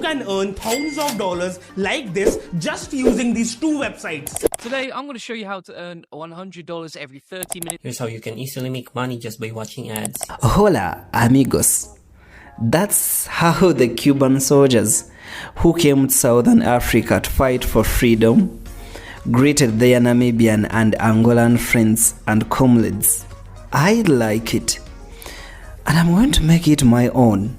can earn thousands of dollars like this just using these two websites. Today, I'm going to show you how to earn $100 every 30 minutes. Here's how you can easily make money just by watching ads. Hola, amigos. That's how the Cuban soldiers who came to Southern Africa to fight for freedom greeted their Namibian and Angolan friends and comrades. I like it, and I'm going to make it my own.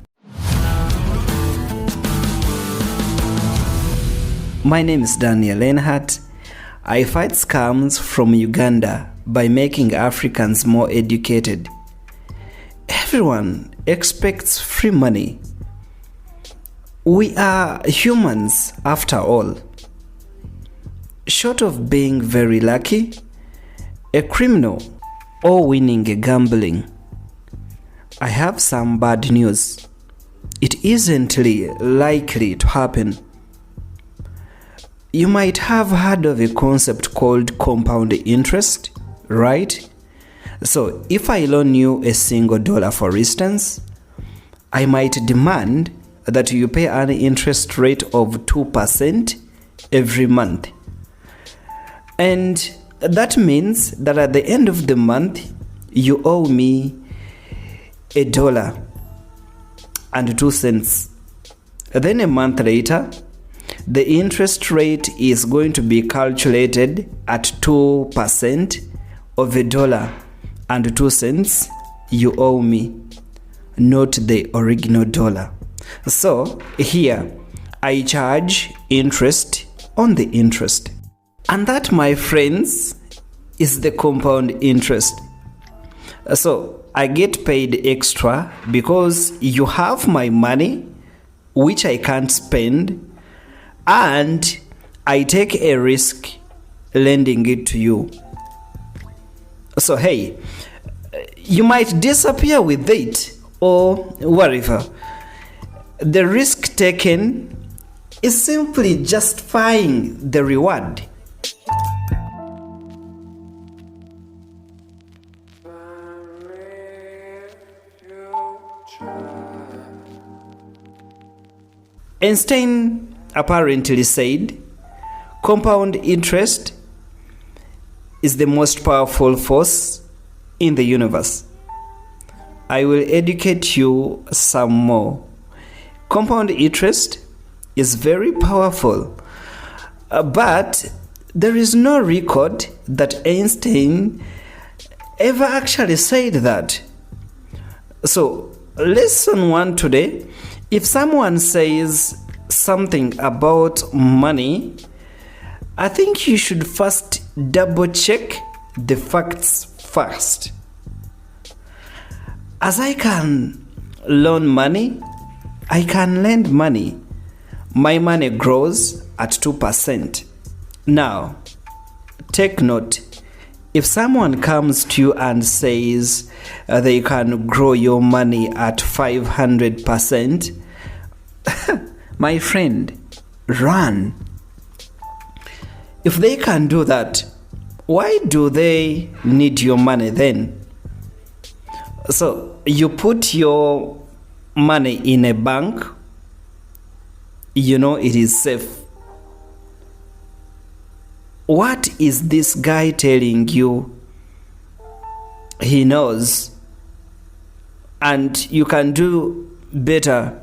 My name is Daniel Lenhart. I fight scams from Uganda by making Africans more educated. Everyone expects free money. We are humans after all. Short of being very lucky, a criminal, or winning a gambling, I have some bad news. It isn't likely to happen. You might have heard of a concept called compound interest, right? So if I loan you a single dollar, for instance, I might demand that you pay an interest rate of 2% every month. And that means that at the end of the month, you owe me $1.02. Then a month later, the interest rate is going to be calculated at 2% of $1.02 you owe me, not the original dollar. So here, I charge interest on the interest. And that, my friends, is the compound interest. So I get paid extra because you have my money, which I can't spend, and I take a risk lending it to you. So hey, you might disappear with it or whatever. The risk taken is simply justifying the reward. Einstein apparently said, compound interest is the most powerful force in the universe. I will educate you some more. Compound interest is very powerful, but there is no record that Einstein ever actually said that. So, lesson 1 today: if someone says something about money, I think you should first double check the facts first. As I can loan money, I can lend money. My money grows at 2%. Now, take note. If someone comes to you and says they can grow your money at 500%, my friend, run. If they can do that, why do they need your money then? So you put your money in a bank, you know it is safe. What is this guy telling you? He knows, and you can do better.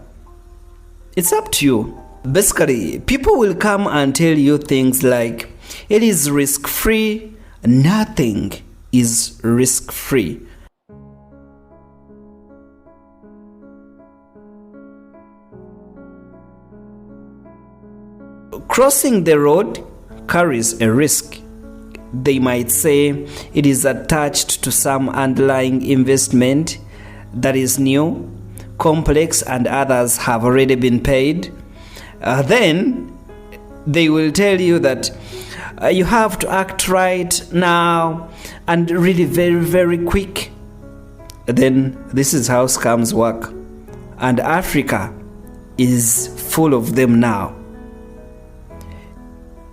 It's up to you. Basically, people will come and tell you things like, it is risk-free. Nothing is risk-free. Crossing the road carries a risk. They might say it is attached to some underlying investment that is new, complex, and others have already been paid. Then they will tell you that you have to act right now and really very, very quick. Then this is how scams work. And Africa is full of them now.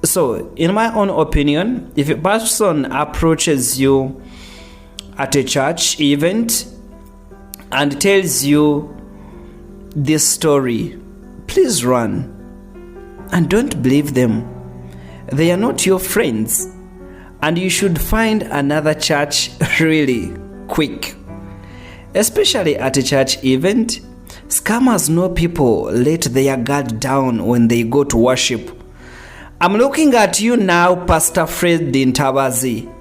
So, in my own opinion, if a person approaches you at a church event and tells you this story, please run. And don't believe them. They are not your friends. And you should find another church really quick. Especially at a church event, scammers know people let their guard down when they go to worship. I'm looking at you now, Pastor Fred Dintabazi,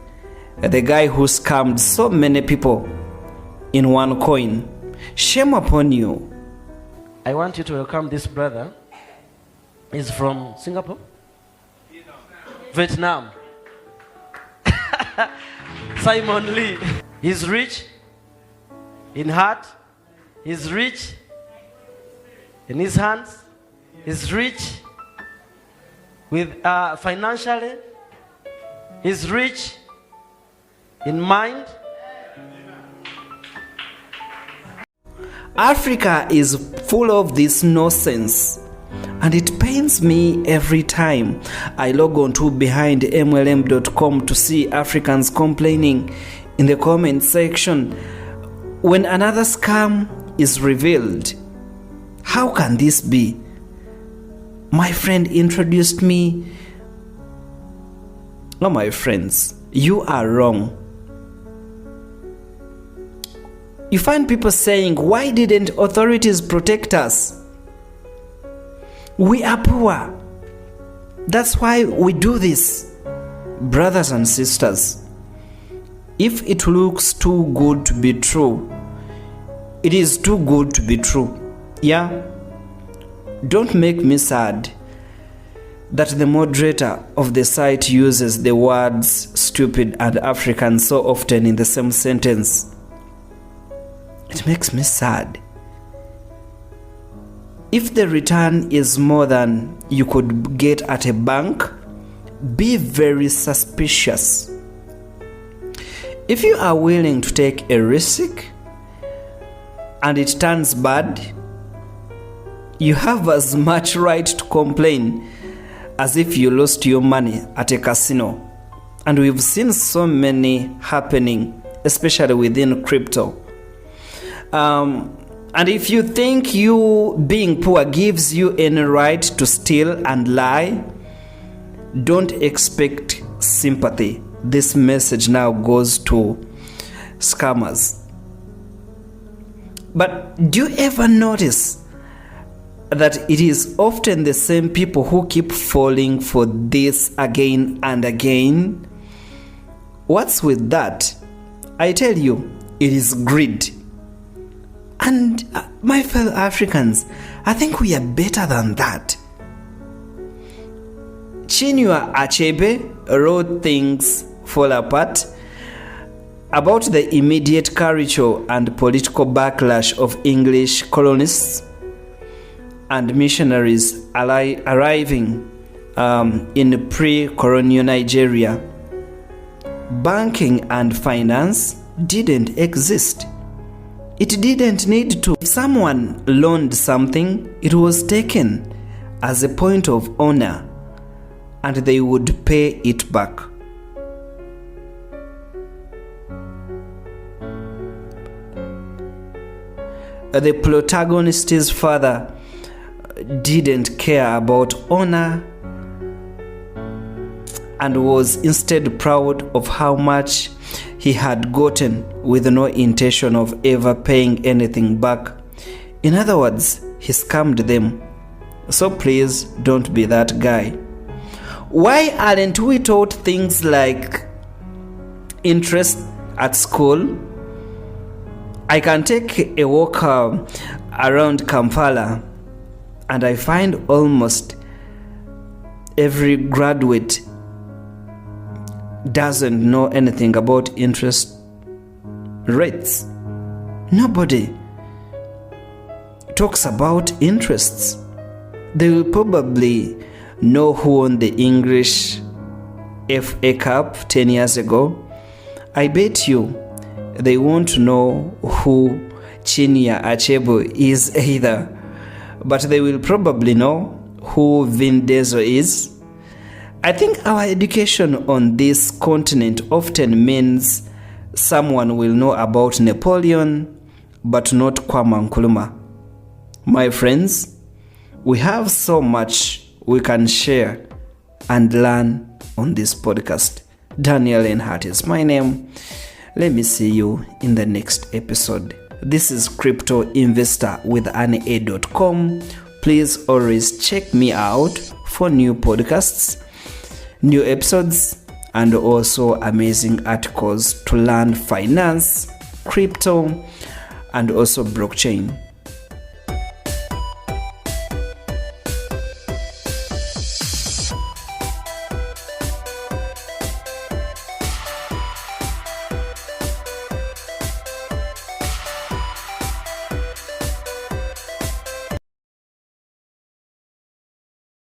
the guy who scammed so many people in one coin. Shame upon you. I want you to welcome this brother. He's from Singapore? Vietnam. Simon Lee. He's rich in heart. He's rich in his hands. He's rich with financially. He's rich in mind. Africa is full of this nonsense, and it pains me every time I log on to behindmlm.com to see Africans complaining in the comment section when another scam is revealed. How can this be? My friend introduced me. No, my friends, you are wrong. You find people saying, why didn't authorities protect us? We are poor. That's why we do this. Brothers and sisters, if it looks too good to be true, it is too good to be true. Yeah? Don't make me sad that the moderator of the site uses the words stupid and African so often in the same sentence. It makes me sad. If the return is more than you could get at a bank, be very suspicious. If you are willing to take a risk and it turns bad, you have as much right to complain as if you lost your money at a casino. And we've seen so many happening, especially within crypto. And if you think you being poor gives you any right to steal and lie, don't expect sympathy. This message now goes to scammers. But do you ever notice that it is often the same people who keep falling for this again and again? What's with that? I tell you, it is greed. And my fellow Africans, I think we are better than that. Chinua Achebe wrote Things Fall Apart about the immediate caricature and political backlash of English colonists and missionaries arriving in pre-colonial Nigeria. Banking and finance didn't exist. It didn't need to. If someone loaned something, it was taken as a point of honor and they would pay it back. The protagonist's father didn't care about honor and was instead proud of how much he had gotten with no intention of ever paying anything back. In other words, he scammed them. So please don't be that guy. Why aren't we taught things like interest at school? I can take a walk around Kampala and I find almost every graduate doesn't know anything about interest rates. Nobody talks about interests. They will probably know who won the English FA Cup 10 years ago. I bet you they won't know who Chinua Achebe is either, but they will probably know who Vin Diesel is. I think our education on this continent often means someone will know about Napoleon, but not Kwame Nkrumah. My friends, We have so much we can share and learn on this podcast. Daniel Enhart is my name. Let me see you in the next episode. This is Crypto Investor with Anne.com. Please always check me out for new podcasts, new episodes, and also amazing articles to learn finance, crypto, and also blockchain.